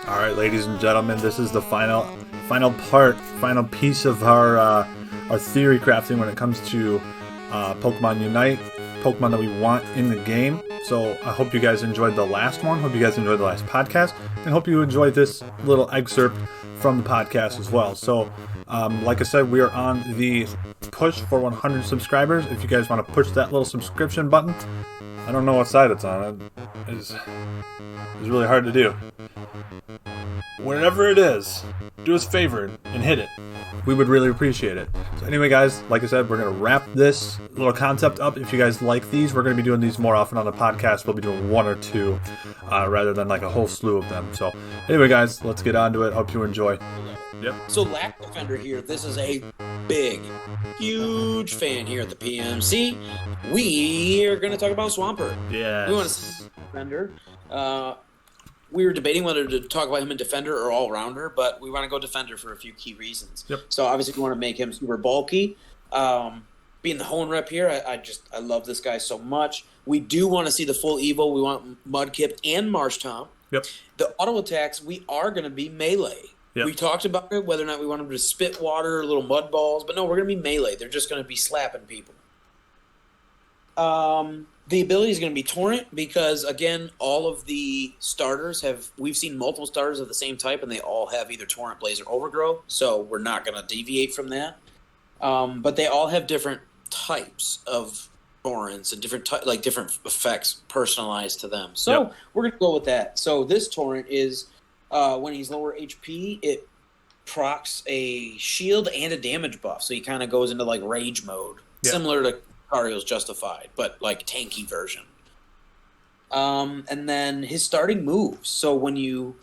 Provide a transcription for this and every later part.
All right, ladies and gentlemen, this is the final piece of our theory crafting when it comes to Pokemon Unite, Pokemon that we want in the game. So I hope you guys enjoyed the last one. Hope you guys enjoyed the last podcast, and hope you enjoyed this little excerpt from the podcast as well. So, like I said, we are on the push for 100 subscribers. If you guys want to push that little subscription button, I don't know what side it's on. It's really hard to do. Wherever it is, do us a favor and hit it. We would really appreciate it. So anyway, guys, like I said, we're going to wrap this little concept up. If you guys like these, we're going to be doing these more often on the podcast. We'll be doing one or two rather than like a whole slew of them. So anyway, guys, let's get on to it. Hope you enjoy. Yep. So Lack Defender here, this is a big, huge fan here at the PMC. We are going to talk about Swampert. Yes. We want to see Defender. We were debating whether to talk about him in Defender or All-Rounder, but we want to go Defender for a few key reasons. Yep. So obviously we want to make him super bulky. Being the Hoenn rep here, I love this guy so much. We do want to see the full Evo. We want Mudkip and Marshtomp. Yep. The auto attacks, we are going to be melee. Yep. We talked about it, whether or not we want them to spit water, little mud balls, but no, we're going to be melee. They're just going to be slapping people. The ability is going to be Torrent because, again, all of the starters we've seen multiple starters of the same type, and they all have either Torrent, Blaze, or Overgrow, so we're not going to deviate from that. But they all have different types of Torrents and different effects personalized to them. So we're going to go with that. So this Torrent is, when he's lower HP, it procs a shield and a damage buff, so he kind of goes into like rage mode, similar to Cario's Justified, but like tanky version. And then his starting moves. So when you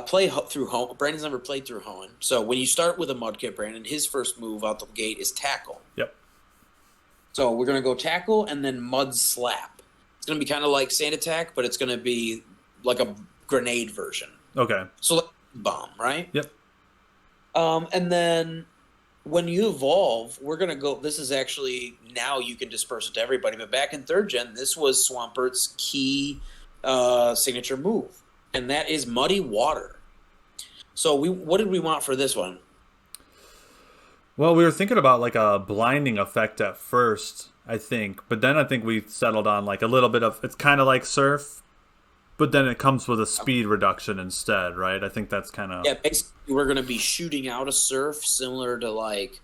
play through Hoenn, Brandon's never played through Hoenn. So when you start with a Mudkip, Brandon, his first move out the gate is Tackle. Yep. So we're going to go Tackle and then Mud Slap. It's going to be kind of like Sand Attack, but it's going to be like a grenade version. Okay. So like Bomb, right? Yep. And then when you evolve, we're going to go – this is actually – now you can disperse it to everybody. But back in 3rd Gen, this was Swampert's key signature move, and that is Muddy Water. So what did we want for this one? Well, we were thinking about like a blinding effect at first, I think. But then I think we settled on like a little bit of – it's kind of like Surf, but then it comes with a speed reduction instead, right? I think that's kind of... Yeah, basically we're going to be shooting out a Surf similar to like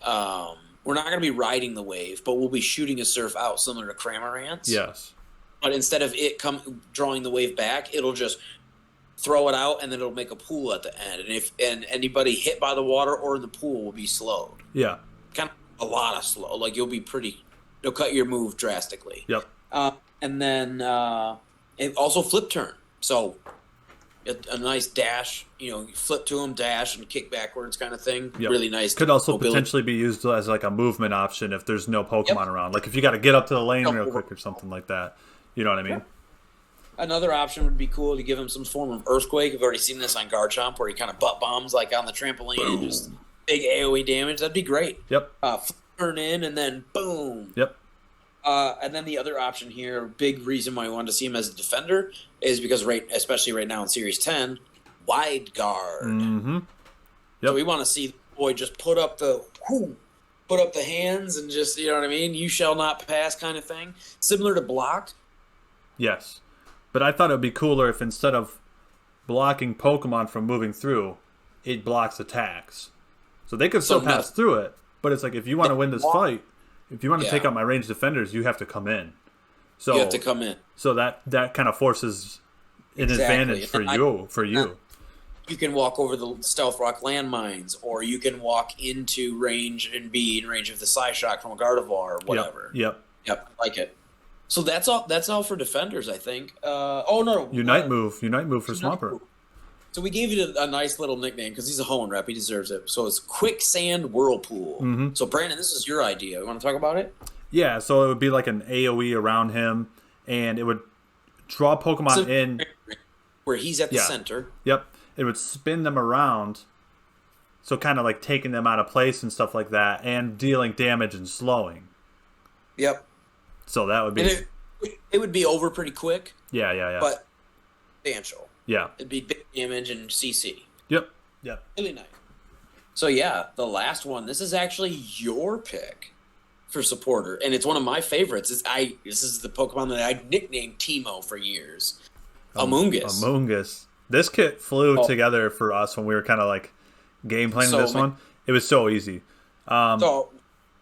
we're not going to be riding the wave, but we'll be shooting a Surf out similar to Cramorant's. Yes. But instead of it drawing the wave back, it'll just throw it out, and then it'll make a pool at the end. And anybody hit by the water or in the pool will be slowed. Yeah. Kind of a lot of slow. Like you'll cut your move drastically. Yep. And then it also flip turn. So a nice dash, flip to him, dash, and kick backwards kind of thing. Yep. Really nice. Could also potentially be used as like a movement option if there's no Pokemon around. Like if you got to get up to the lane real quick or something like that. You know what I mean? Yep. Another option would be cool to give him some form of Earthquake. We've already seen this on Garchomp where he kind of butt bombs like on the trampoline and just big AoE damage. That'd be great. Yep. Flip turn in and then boom. Yep. And then the other option here, big reason why we wanted to see him as a defender, is because especially right now in Series 10, Wide Guard. Mm-hmm. Yep. So we want to see the boy just put up the hands and just, you know what I mean? You shall not pass kind of thing. Similar to Block. Yes. But I thought it would be cooler if instead of blocking Pokemon from moving through, it blocks attacks. So they could still pass through it, but it's like if you want to win this fight, if you want to take out my ranged defenders, you have to come in. So you have to come in. So that kind of forces an advantage for you. You can walk over the Stealth Rock landmines, or you can walk into range and be in range of the Psyshock from a Gardevoir or whatever. Yep. I like it. So that's all for defenders, I think. Unite move for Swampert. So we gave it a nice little nickname because he's a Hoenn rep. He deserves it. So it's Quicksand Whirlpool. Mm-hmm. So Brandon, this is your idea. You want to talk about it? Yeah. So it would be like an AOE around him, and it would draw Pokemon in where he's at the center. Yep. It would spin them around, so kind of like taking them out of place and stuff like that, and dealing damage and slowing. Yep. So that would be. And it would be over pretty quick. Yeah. But substantial. Yeah. It'd be big damage and CC. Yep. Yep. Really nice. So yeah, the last one. This is actually your pick for supporter, and it's one of my favorites. This is the Pokemon that I nicknamed Teemo for years. Amoonguss. Amoonguss. This kit flew together for us when we were kind of like game planning this one. It was so easy. So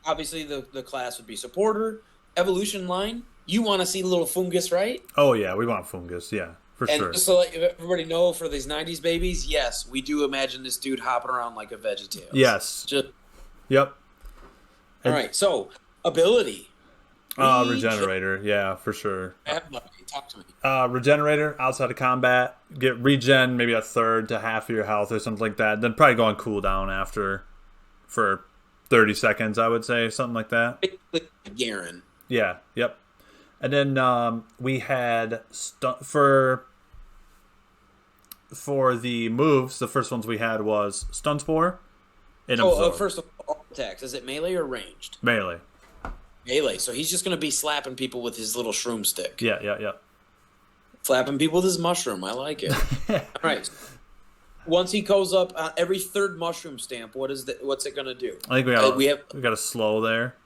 obviously the class would be supporter. Evolution line. You want to see little Fungus, right? Oh yeah, we want Fungus. Yeah, for sure. And just to let everybody know, for these '90s babies, yes, we do imagine this dude hopping around like a VeggieTales. Yes. Yep. All right. So ability. Regenerator. Yeah, for sure. Talk to me. Regenerator outside of combat. Get regen maybe a third to half of your health or something like that. Then probably go on cooldown after for 30 seconds, I would say, something like that. Garen. Yeah. Yep. And then we had for the moves. The first ones we had was Stun Spore and Absorb. First of all, attacks. Is it melee or ranged? Melee. Melee. So he's just going to be slapping people with his little shroom stick. Yeah. Slapping people with his mushroom. I like it. All right. Once he goes up every third mushroom stamp, what's it going to do? I think we got a slow there.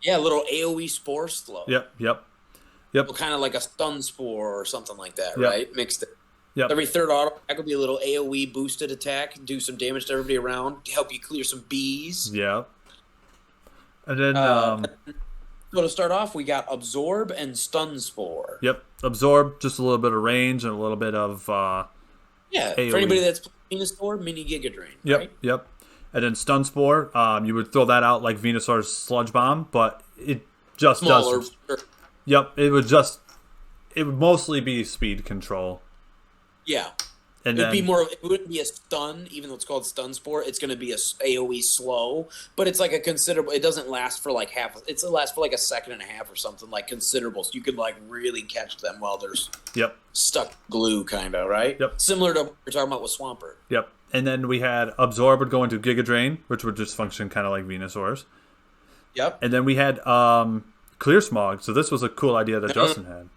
Yeah, a little AoE spore slow. Yep. Kind of like a stun spore or something like that, right? Mixed it. Yep. Every third auto attack will be a little AoE boosted attack, do some damage to everybody around, to help you clear some bees. Yeah. And then so to start off, we got Absorb and Stun Spore. Yep. Absorb, just a little bit of range and a little bit of AoE. For anybody that's playing Spore, mini Giga Drain. Right? Yep. And then Stun Spore, you would throw that out like Venusaur's Sludge Bomb, but it just does. Yep. It would mostly be speed control. Yeah. And it wouldn't be a stun, even though it's called Stun Spore. It's going to be a AoE slow, but it's like a considerable. It doesn't last for like half. It lasts for like a second and a half or something, like considerable. So you could like really catch them while there's stuck glue, kind of, right? Yep. Similar to what you're talking about with Swampert. Yep. And then we had Absorb would go into Giga Drain, which would just function kind of like Venusaur's. Yep. And then we had Clear Smog. So this was a cool idea that Justin had.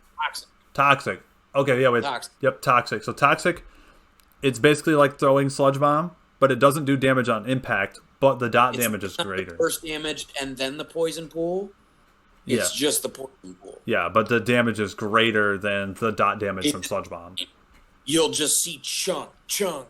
Toxic. Okay, yeah, wait. Toxic. Yep, Toxic. So Toxic, it's basically like throwing Sludge Bomb, but it doesn't do damage on impact, but the damage is greater. First damage and then the poison pool. It's just the poison pool. Yeah, but the damage is greater than the damage from Sludge Bomb. You'll just see chunk. You're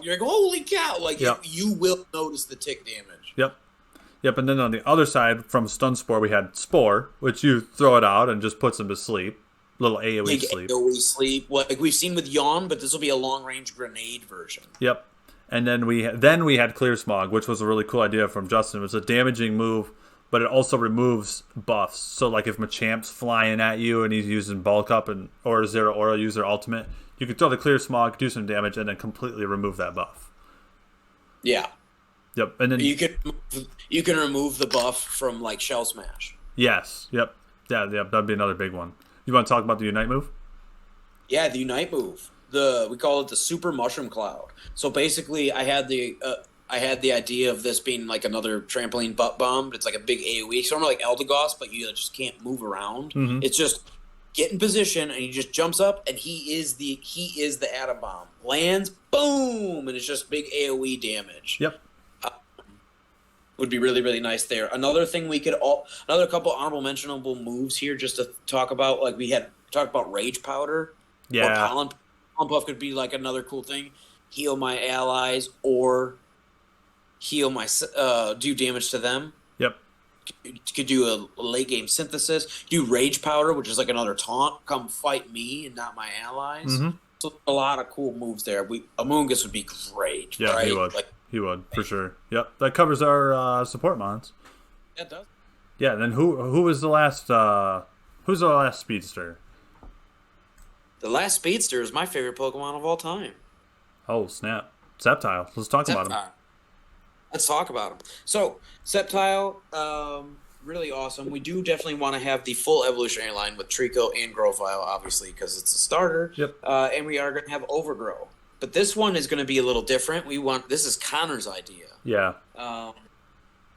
like, holy cow! Like you will notice the tick damage. Yep. And then on the other side, from Stun Spore, we had Spore, which you throw it out and just puts them to sleep. Little AoE sleep. AoE sleep, like we've seen with Yawn, but this will be a long range grenade version. Yep. And then we had Clear Smog, which was a really cool idea from Justin. It was a damaging move, but it also removes buffs. So like if Machamp's flying at you and he's using Bulk Up or Zero Aura use their ultimate, you can throw the Clear Smog, do some damage, and then completely remove that buff. Yeah. Yep. And then you can remove the buff from like Shell Smash. Yes. Yep. Yeah. That'd be another big one. You want to talk about the Unite move? Yeah, the Unite move. We call it the Super Mushroom Cloud. So basically, I had the idea of this being like another trampoline butt bomb. It's like a big AoE, sort of like Eldegoss, but you just can't move around. Mm-hmm. It's just get in position, and he just jumps up, and he is the atom bomb. Lands, boom, and it's just big AoE damage. Yep. Would be really, really nice there. Another thing another couple honorable mentionable moves here just to talk about, like we had talked about Rage Powder. Yeah. Or Pollen Puff could be like another cool thing. Heal my allies or heal my, do damage to them. Yep. Could do a late game synthesis. Do Rage Powder, which is like another taunt. Come fight me and not my allies. Mm-hmm. So a lot of cool moves there. Amoonguss would be great. Yeah, right? He would. He would, for sure. Yep, that covers our support mons. Yeah, it does. Yeah, and then who was the last? Who's the last speedster? The last speedster is my favorite Pokemon of all time. Oh snap! Sceptile. Let's talk about him. Let's talk about him. So Sceptile, really awesome. We do definitely want to have the full evolutionary line with Trico and Grovyle, obviously, because it's a starter. Yep. And we are going to have Overgrow. But this one is going to be a little different. This is Connor's idea. Yeah.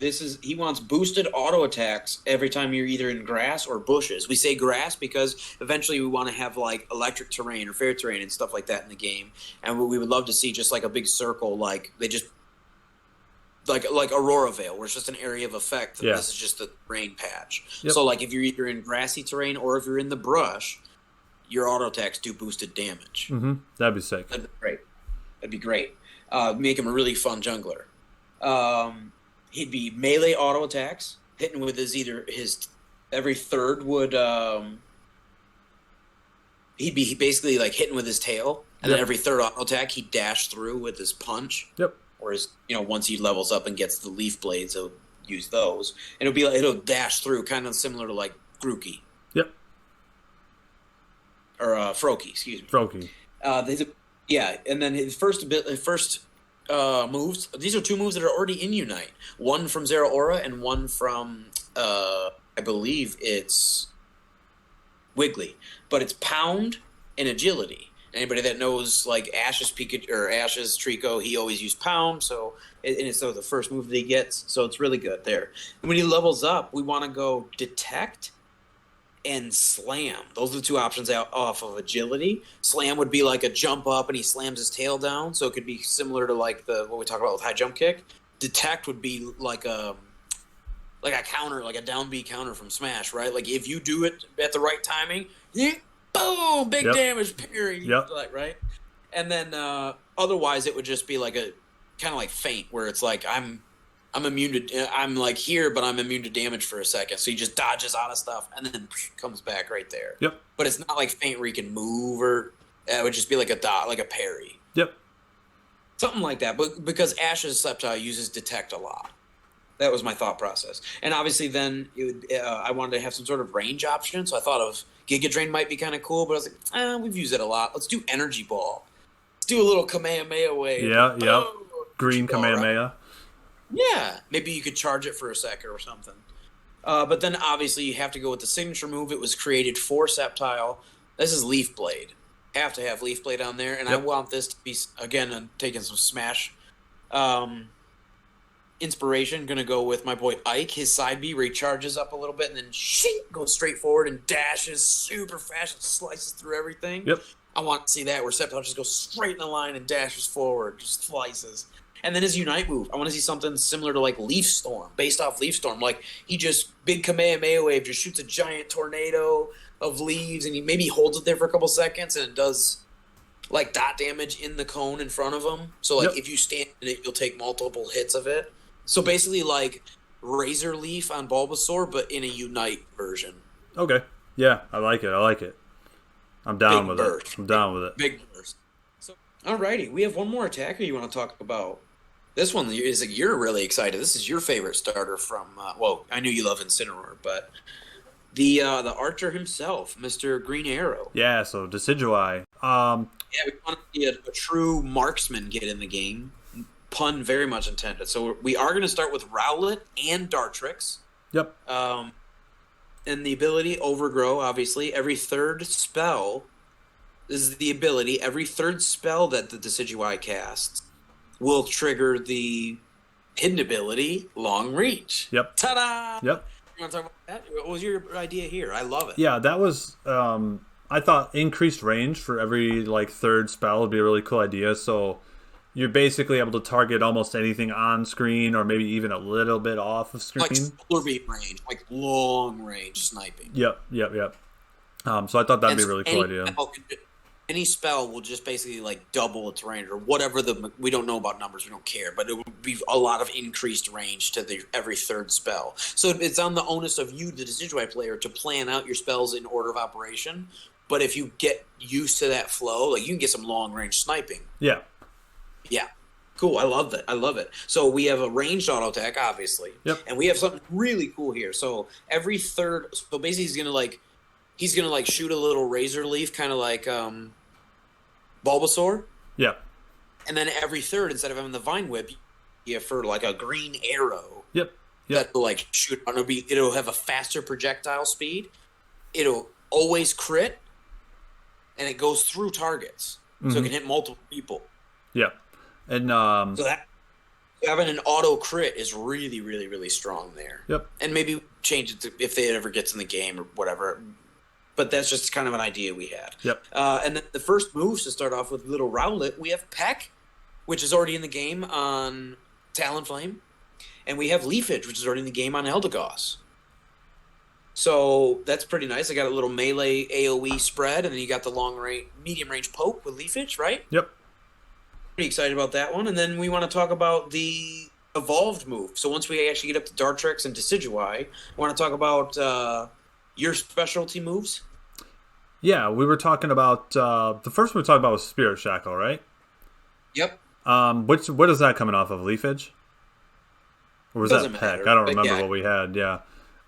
He wants boosted auto attacks every time you're either in grass or bushes. We say grass because eventually we want to have like electric terrain or fair terrain and stuff like that in the game. And we would love to see just like a big circle, like they just like Aurora Vale, where it's just an area of effect. Yeah. This is just the rain patch. Yep. So like if you're either in grassy terrain or if you're in the brush, your auto attacks do boosted damage. Mm-hmm. That'd be sick. That'd be great. Make him a really fun jungler. He'd be melee auto attacks, hitting with his every third would he'd be basically like hitting with his tail, and then every third auto attack he'd dash through with his punch. Yep. Or once he levels up and gets the leaf blades, he'll use those, and it'll dash through, kind of similar to like Grookey. Yep. Or Froakie, excuse me. Froakie. And then his first moves. These are two moves that are already in Unite. One from Zero Aura and one from I believe it's Wiggly. But it's Pound and Agility. Anybody that knows like Ash's Pikachu or Ash's Trico, he always used Pound. So it's the first move that he gets. So it's really good there. And when he levels up, we want to go Detect and Slam. Those are the two options off of Agility. Slam would be like a jump up and he slams his tail down, so it could be similar to like what we talk about with high jump kick. Detect would be like a counter, like a down B counter from Smash, right? Like if you do it at the right timing, boom, big damage, period. Yep. Right? And then otherwise it would just be like a kind of like Feint, where it's like I'm immune to. I'm like here, but I'm immune to damage for a second. So he just dodges out of stuff and then comes back right there. Yep. But it's not like Feint where he can move, or it would just be like a dot, like a parry. Yep. Something like that. But because Ash's Sceptile uses Detect a lot, that was my thought process. And obviously, then I wanted to have some sort of range option. So I thought of Giga Drain might be kind of cool, but I was like, we've used it a lot. Let's do Energy Ball. Let's do a little Kamehameha wave. Yeah. Yep. Green Kamehameha. Right? Yeah, maybe you could charge it for a second or something. But then obviously you have to go with the signature move. It was created for Sceptile. This is Leaf Blade. Have to have Leaf Blade on there, and I want this to be, again, I'm taking some Smash inspiration. Going to go with my boy Ike. His side B recharges up a little bit and then goes straight forward and dashes super fast and slices through everything. Yep. I want to see that where Sceptile just goes straight in a line and dashes forward, just slices. And then his Unite move, I want to see something similar to like Leaf Storm, based off Leaf Storm. Like he just, big Kamehameha wave, just shoots a giant tornado of leaves, and he maybe holds it there for a couple seconds, and it does like dot damage in the cone in front of him. So like if you stand in it, you'll take multiple hits of it. So basically like Razor Leaf on Bulbasaur, but in a Unite version. Okay. Yeah, I like it. I'm down with it. Big burst. So, alrighty, we have one more attacker you want to talk about. This one is you're really excited. This is your favorite starter from. I knew you love Incineroar, but the archer himself, Mr. Green Arrow. Yeah, so Decidueye. We want to see a true marksman get in the game. Pun very much intended. So we are going to start with Rowlet and Dartrix. Yep. And the ability Overgrow, obviously, every third spell. This is the ability. Every third spell that the Decidueye casts will trigger the hidden ability, Long Reach. Yep. Ta-da! Yep. You want to talk about that? What was your idea here? I love it. Yeah, that was... I thought increased range for every third spell would be a really cool idea. So you're basically able to target almost anything on screen, or maybe even a little bit off of screen. Like solar beam range, like long range sniping. Yep. So I thought that'd be a really cool idea. Any spell will just basically double its range, or whatever we don't know about numbers, we don't care, but it will be a lot of increased range to every third spell. So it's on the onus of you, the Decidueye player, to plan out your spells in order of operation. But if you get used to that flow, you can get some long range sniping. Yeah. Yeah. Cool. I love it. So we have a ranged auto attack, obviously. Yep. And we have something really cool here. So every third, so basically he's gonna shoot a little razor leaf, kind of like Bulbasaur. Yeah. And then every third, instead of having the Vine Whip, you have for a green arrow. Yep. That will shoot. It'll have a faster projectile speed. It'll always crit, and it goes through targets, so it can hit multiple people. Yeah. And so having an auto crit is really, really, really strong there. Yep. And maybe change it to if it ever gets in the game or whatever. But that's just kind of an idea we had. Yep. And then the first moves to start off with Little Rowlet, we have Peck, which is already in the game on Talonflame. And we have Leafage, which is already in the game on Eldegoss. So that's pretty nice. I got a little melee AoE spread, and then you got the medium range poke with Leafage, right? Yep. Pretty excited about that one. And then we want to talk about the evolved move. So once we actually get up to Dartrix and Decidueye, I want to talk about your specialty moves. Yeah, we were talking about the first one we talked about was Spirit Shackle, right? Yep. What is that coming off of? Leafage? Or was that Peck? I don't remember what we had. Yeah.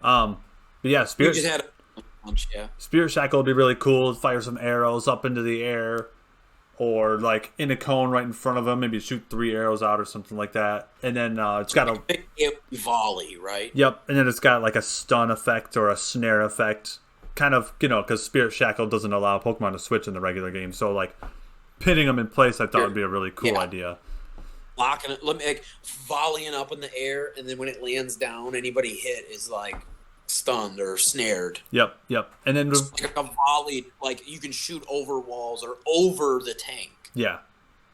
But yeah, Spirit. We just had a bunch, yeah. Spirit Shackle would be really cool. Fire some arrows up into the air, or like in a cone right in front of him. Maybe shoot 3 arrows out or something like that. And then it's got a big volley, right? Yep. And then it's got like a stun effect or a snare effect, kind of, because Spirit Shackle doesn't allow Pokemon to switch in the regular game. So like pinning them in place, I thought would be a really cool idea. Locking it, volleying up in the air, and then when it lands down, anybody hit is like stunned or snared. Yep. And then it's like a volley, like you can shoot over walls or over the tank. Yeah,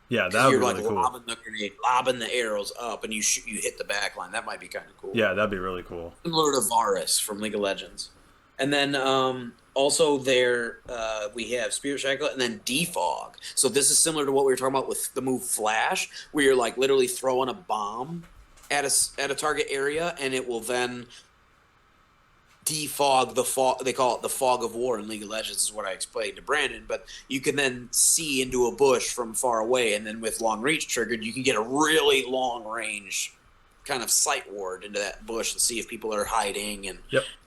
that would be really cool. Lobbing the arrows up, and you hit the back line. That might be kind of cool. Yeah, that'd be really cool. Similar to Varus from League of Legends. And then also there we have Spirit Shackle and then Defog. So this is similar to what we were talking about with the move Flash, where you're like literally throwing a bomb at a target area, and it will then defog the fog. They call it the fog of war in League of Legends, is what I explained to Brandon. But you can then see into a bush from far away, and then with long reach triggered, you can get a really long range kind of sight ward into that bush and see if people are hiding, and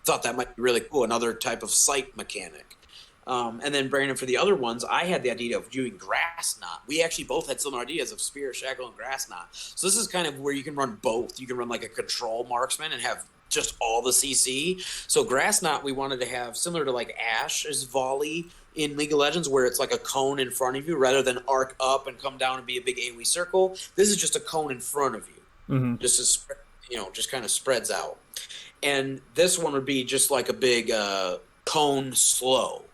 thought that might be really cool. Another type of sight mechanic. And then Brandon, for the other ones, I had the idea of doing Grass Knot. We actually both had similar ideas of Spirit Shackle and Grass Knot. So this is kind of where you can run both. You can run like a control marksman and have just all the CC. So Grass Knot we wanted to have similar to like Ash's volley in League of Legends, where it's like a cone in front of you rather than arc up and come down and be a big AoE circle. This is just a cone in front of you. Mm-hmm. Just just kind of spreads out. And this one would be just like a big cone slow.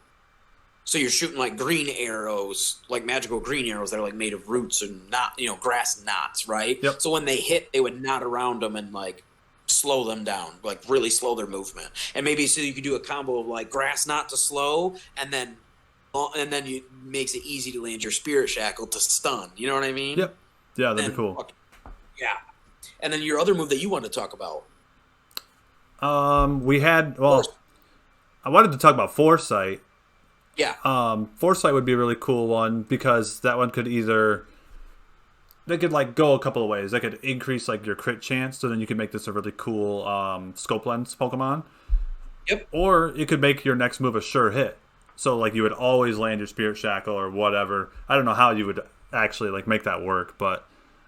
So you're shooting like green arrows, like magical green arrows that are like made of roots and not, grass knots, right? Yep. So when they hit, they would knot around them and like slow them down, like really slow their movement. And maybe so you could do a combo of like grass knot to slow, and then you makes it easy to land your Spirit Shackle to stun. You know what I mean? Yep. Yeah, that'd be cool. Yeah. And then your other move that you wanted to talk about. I wanted to talk about Foresight. Yeah. Foresight would be a really cool one, because that one could they could like go a couple of ways. They could increase like your crit chance, so then you could make this a really cool scope lens Pokemon. Yep. Or it could make your next move a sure hit. So like you would always land your Spirit Shackle or whatever. I don't know how you would actually like make that work, but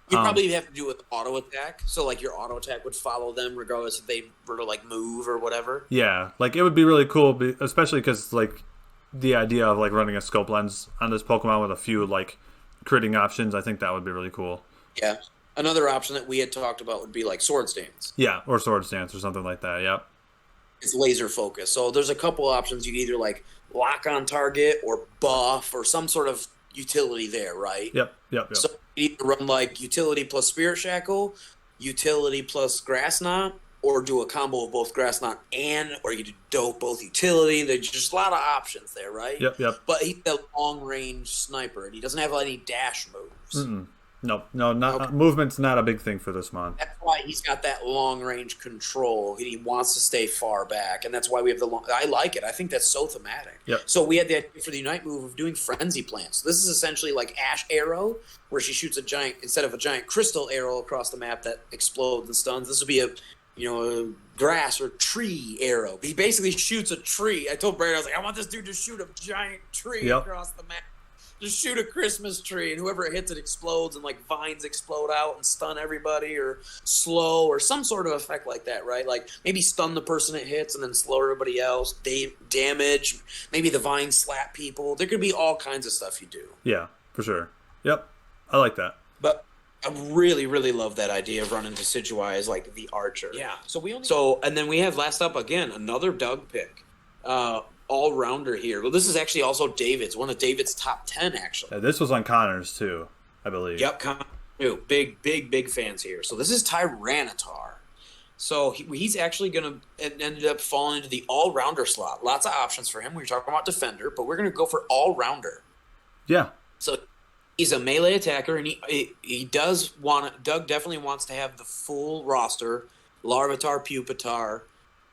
you probably have to do it with auto attack. So like your auto attack would follow them regardless if they were to like move or whatever. Yeah, like it would be really cool, especially because like the idea of like running a scope lens on this Pokemon with a few like critting options, I think that would be really cool. Yeah. Another option that we had talked about would be like Swords Dance. Yeah, or Swords Dance or something like that. Yep. It's laser focus. So there's a couple options. You can either like lock on target or buff or some sort of utility there, right? Yep. So you either run like utility plus Spirit Shackle, utility plus Grass Knot, or do a combo of both Grass Knot or you can do both utility. There's just a lot of options there, right? Yep. But he's a long-range sniper, and he doesn't have any dash moves. Mm-mm. Movement's not a big thing for this mon. That's why he's got that long-range control. He wants to stay far back, and that's why we have the long... I like it. I think that's so thematic. Yep. So we had the idea for the Unite move of doing Frenzy Plants. So this is essentially like Ash Arrow, where she shoots instead of a giant crystal arrow across the map that explodes and stuns, this would be a grass or tree arrow. He basically shoots a tree. I told Brady, I was like, I want this dude to shoot a giant tree across the map. Just shoot a Christmas tree, and whoever it hits, it explodes, and like vines explode out and stun everybody, or slow, or some sort of effect like that, right? Like maybe stun the person it hits and then slow everybody else. Damage. Maybe the vines slap people. There could be all kinds of stuff you do. Yeah, for sure. Yep, I like that. But I really, really love that idea of running Decidueye as like the archer. Yeah. And then we have last up again another Doug pick, all rounder here. Well, this is actually also David's, one of David's top 10 actually. This was on Connor's too, I believe. Yep, big fans here. So this is Tyranitar. So he's actually going to ended up falling into the all rounder slot. Lots of options for him. We were talking about defender, but we're going to go for all rounder. Yeah. So he's a melee attacker, and Doug definitely wants to have the full roster: Larvitar, Pupitar,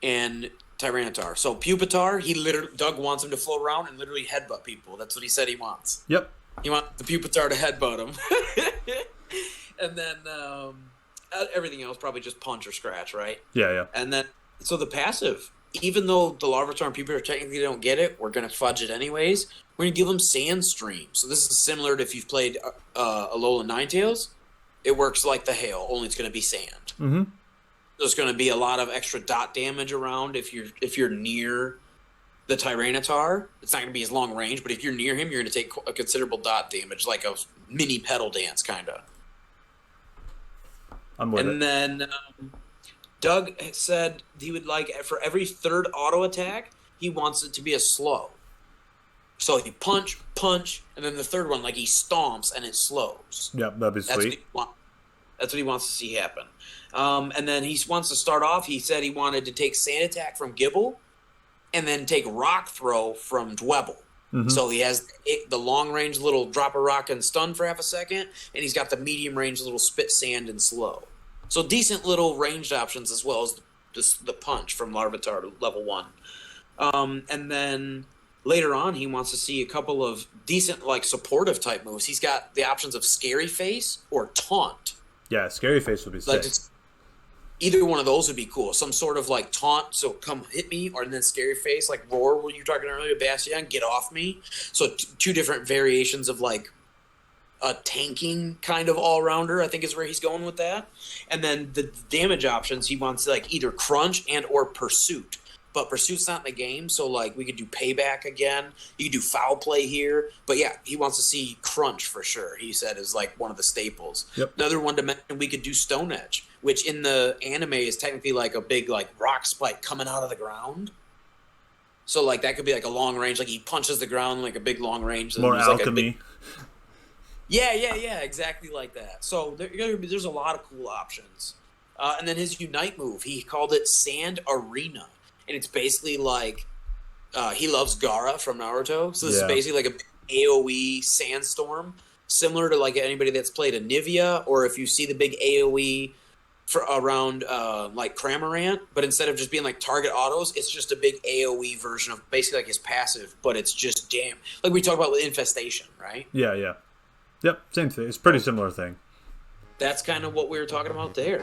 and Tyranitar. So Pupitar, Doug wants him to float around and literally headbutt people. That's what he said he wants. Yep. He wants the Pupitar to headbutt him. And then everything else probably just punch or scratch, right? Yeah. And then, so the passive, even though the Larvitar and Pupitar technically don't get it, we're going to fudge it anyways. We're going to give them Sandstream. So this is similar to if you've played Alolan Ninetales. It works like the hail, only it's going to be sand. Mm-hmm. There's going to be a lot of extra dot damage around if you're near the Tyranitar. It's not going to be as long range, but if you're near him, you're going to take a considerable dot damage, like a mini pedal dance, kind of. I'm with it. And then Doug said he would like, for every third auto attack, he wants it to be a slow. So he punch, and then the third one, like he stomps and it slows. Yep, that'd be sweet. That's what he wants to see happen. And then he wants to start off, he said he wanted to take Sand Attack from Gibble and then take Rock Throw from Dwebble. Mm-hmm. So he has the long-range little drop a rock and stun for half a second, and he's got the medium-range little spit sand and slow. So decent little ranged options as well as the punch from Larvitar level 1. And then later on, he wants to see a couple of decent, like, supportive type moves. He's got the options of Scary Face or Taunt. Yeah, Scary Face would be sick. Either one of those would be cool. Some sort of like taunt, so come hit me, or then Scary Face, like Roar, what you were talking earlier, Bastion, get off me. So two different variations of like a tanking kind of all-rounder, I think is where he's going with that. And then the damage options, he wants like either Crunch and or Pursuit. But Pursuit's not in the game, so like we could do Payback again. You could do Foul Play here. But yeah, he wants to see Crunch for sure. He said is like one of the staples. Yep. Another one to mention, we could do Stone Edge, which in the anime is technically like a big like rock spike coming out of the ground. So like that could be like a long range, like he punches the ground like a big long range. More alchemy. Like yeah, exactly like that. So there's a lot of cool options. And then his Unite move, he called it Sand Arena. And it's basically like he loves Gaara from Naruto. So this is basically like a AoE sandstorm, similar to like anybody that's played Anivia, or if you see the big AoE for around like Cramorant, but instead of just being like target autos, it's just a big AoE version of basically like his passive, but it's just like we talked about with Infestation, right? Yeah. Yep, same thing. It's a pretty similar thing. That's kind of what we were talking about there.